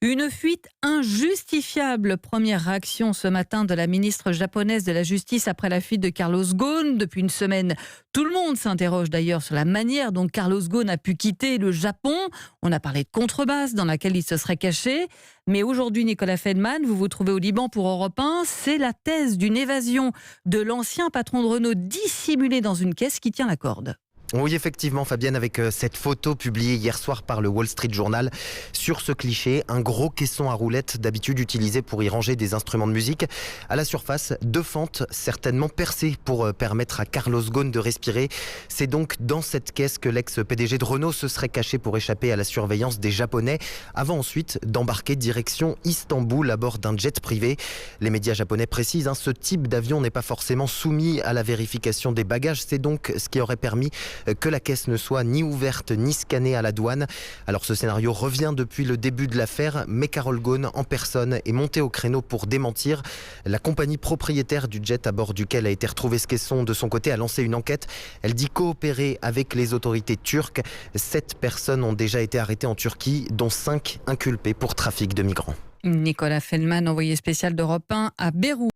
Une fuite injustifiable. Première réaction ce matin de la ministre japonaise de la Justice après la fuite de Carlos Ghosn. Depuis une semaine, tout le monde s'interroge d'ailleurs sur la manière dont Carlos Ghosn a pu quitter le Japon. On a parlé de contrebasse dans laquelle il se serait caché. Mais aujourd'hui, Nicolas Feldman, vous vous trouvez au Liban pour Europe 1. C'est la thèse d'une évasion de l'ancien patron de Renault dissimulé dans une caisse qui tient la corde. Oui, effectivement, Fabienne, avec cette photo publiée hier soir par le Wall Street Journal. Sur ce cliché, un gros caisson à roulettes d'habitude utilisé pour y ranger des instruments de musique. À la surface, 2 fentes certainement percées pour permettre à Carlos Ghosn de respirer. C'est donc dans cette caisse que l'ex-PDG de Renault se serait caché pour échapper à la surveillance des Japonais, avant ensuite d'embarquer direction Istanbul à bord d'un jet privé. Les médias japonais précisent, ce type d'avion n'est pas forcément soumis à la vérification des bagages. C'est donc ce qui aurait permis que la caisse ne soit ni ouverte ni scannée à la douane. Alors ce scénario revient depuis le début de l'affaire, mais Carol Ghosn en personne est montée au créneau pour démentir. La compagnie propriétaire du jet à bord duquel a été retrouvé ce caisson de son côté a lancé une enquête. Elle dit coopérer avec les autorités turques. 7 personnes ont déjà été arrêtées en Turquie, dont 5 inculpées pour trafic de migrants. Nicolas Feldman, envoyé spécial d'Europe 1 à Beyrouth.